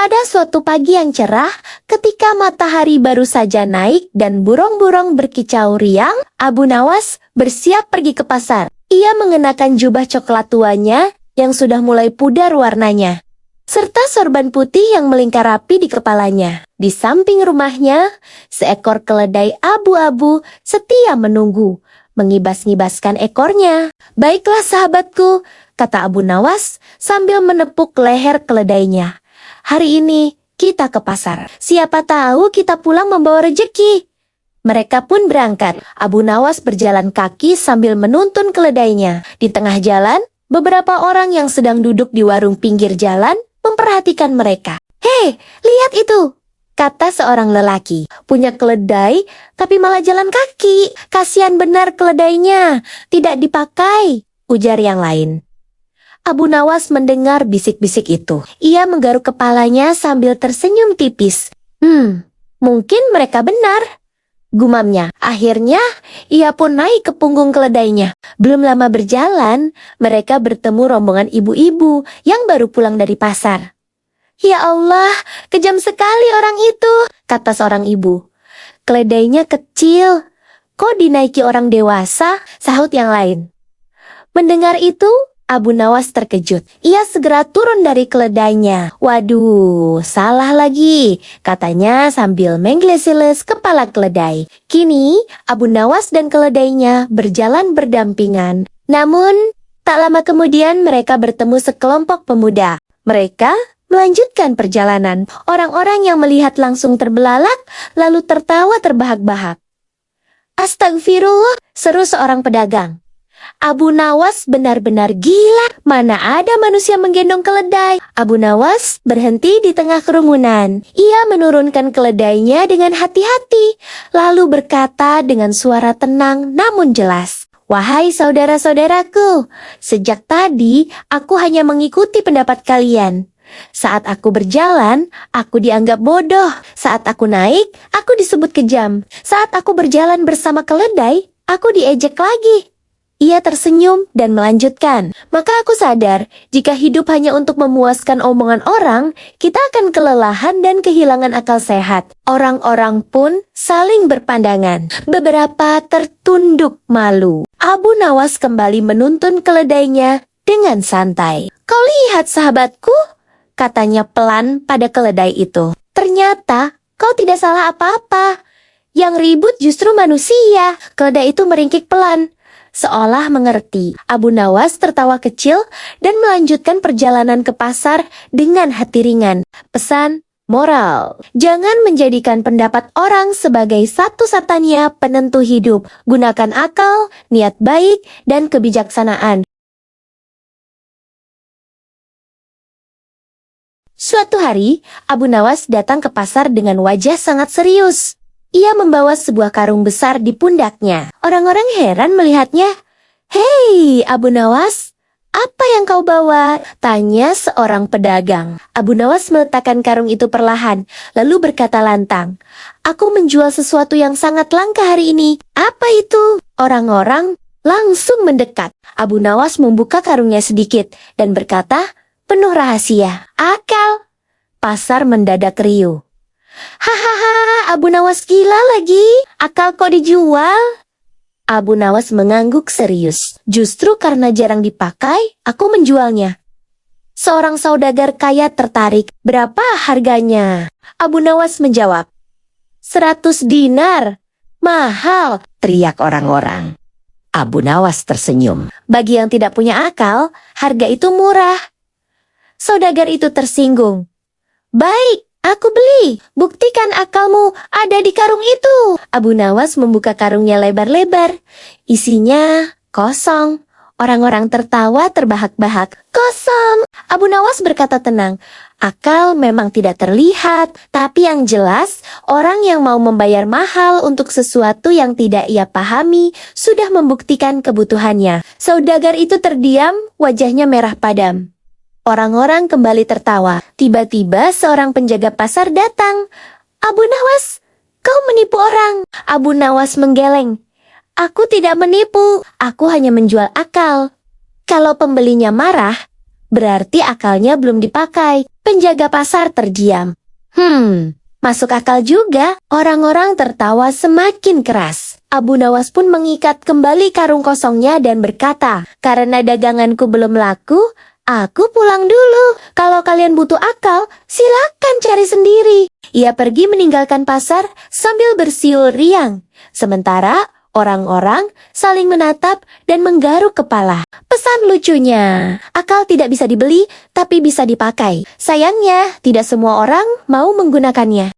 Pada suatu pagi yang cerah, ketika matahari baru saja naik dan burung-burung berkicau riang, Abu Nawas bersiap pergi ke pasar. Ia mengenakan jubah coklat tuanya yang sudah mulai pudar warnanya, serta sorban putih yang melingkar rapi di kepalanya. Di samping rumahnya, seekor keledai abu-abu setia menunggu, mengibas-ngibaskan ekornya. "Baiklah sahabatku," kata Abu Nawas sambil menepuk leher keledainya. "Hari ini kita ke pasar. Siapa tahu kita pulang membawa rejeki." Mereka pun berangkat. Abu Nawas berjalan kaki sambil menuntun keledainya. Di tengah jalan, beberapa orang yang sedang duduk di warung pinggir jalan memperhatikan mereka. "Hei, lihat itu!" kata seorang lelaki. "Punya keledai, tapi malah jalan kaki. Kasihan benar keledainya, tidak dipakai," ujar yang lain. Abu Nawas mendengar bisik-bisik itu. Ia menggaruk kepalanya sambil tersenyum tipis. Mungkin mereka benar," gumamnya. Akhirnya, ia pun naik ke punggung keledainya. Belum lama berjalan, mereka bertemu rombongan ibu-ibu yang baru pulang dari pasar. "Ya Allah, kejam sekali orang itu," kata seorang ibu. "Keledainya kecil, kok dinaiki orang dewasa?" sahut yang lain. Mendengar itu, Abu Nawas terkejut. Ia segera turun dari keledainya. "Waduh, salah lagi," katanya sambil menggeles-geles kepala keledai. Kini, Abu Nawas dan keledainya berjalan berdampingan. Namun, tak lama kemudian mereka bertemu sekelompok pemuda. Mereka melanjutkan perjalanan. Orang-orang yang melihat langsung terbelalak, lalu tertawa terbahak-bahak. "Astagfirullah," seru seorang pedagang. "Abu Nawas benar-benar gila. Mana ada manusia menggendong keledai?" Abu Nawas berhenti di tengah kerumunan. Ia menurunkan keledainya dengan hati-hati, lalu berkata dengan suara tenang namun jelas, "Wahai saudara-saudaraku, sejak tadi aku hanya mengikuti pendapat kalian. Saat aku berjalan, aku dianggap bodoh. Saat aku naik, aku disebut kejam. Saat aku berjalan bersama keledai, aku diejek lagi." Ia tersenyum dan melanjutkan, "Maka aku sadar, jika hidup hanya untuk memuaskan omongan orang, kita akan kelelahan dan kehilangan akal sehat." Orang-orang pun saling berpandangan. Beberapa tertunduk malu. Abu Nawas kembali menuntun keledainya dengan santai. "Kau lihat sahabatku," katanya pelan pada keledai itu. "Ternyata kau tidak salah apa-apa. Yang ribut justru manusia." Keledai itu meringkik pelan, seolah mengerti. Abu Nawas tertawa kecil dan melanjutkan perjalanan ke pasar dengan hati ringan. Pesan moral: jangan menjadikan pendapat orang sebagai satu-satunya penentu hidup. Gunakan akal, niat baik, dan kebijaksanaan. Suatu hari, Abu Nawas datang ke pasar dengan wajah sangat serius. Ia membawa sebuah karung besar di pundaknya. Orang-orang heran melihatnya. "Hei, Abu Nawas, apa yang kau bawa?" tanya seorang pedagang. Abu Nawas meletakkan karung itu perlahan, lalu berkata lantang, "Aku menjual sesuatu yang sangat langka hari ini." "Apa itu?" Orang-orang langsung mendekat. Abu Nawas membuka karungnya sedikit dan berkata, penuh rahasia, "Akal." Pasar mendadak riuh. "Hahaha, Abu Nawas gila lagi. Akal kok dijual?" Abu Nawas mengangguk serius. "Justru karena jarang dipakai, aku menjualnya." Seorang saudagar kaya tertarik. "Berapa harganya?" Abu Nawas menjawab, 100 dinar. "Mahal," teriak orang-orang. Abu Nawas tersenyum. Bagi yang tidak punya akal, harga itu murah. Saudagar itu tersinggung. "Baik, aku beli. Buktikan akalmu ada di karung itu." Abu Nawas membuka karungnya lebar-lebar. Isinya kosong. Orang-orang tertawa terbahak-bahak. "Kosong." Abu Nawas berkata tenang, "Akal memang tidak terlihat, tapi yang jelas orang yang mau membayar mahal untuk sesuatu yang tidak ia pahami sudah membuktikan kebutuhannya." Saudagar itu terdiam, wajahnya merah padam. Orang-orang kembali tertawa. Tiba-tiba seorang penjaga pasar datang. "Abu Nawas, kau menipu orang." Abu Nawas menggeleng. "Aku tidak menipu, aku hanya menjual akal." Kalau pembelinya marah, berarti akalnya belum dipakai. Penjaga pasar terdiam. Masuk akal juga. Orang-orang tertawa semakin keras. Abu Nawas pun mengikat kembali karung kosongnya dan berkata, "Karena daganganku belum laku, aku pulang dulu. Kalau kalian butuh akal, silakan cari sendiri." Ia pergi meninggalkan pasar sambil bersiul riang. Sementara orang-orang saling menatap dan menggaruk kepala. Pesan lucunya, akal tidak bisa dibeli, tapi bisa dipakai. Sayangnya, tidak semua orang mau menggunakannya.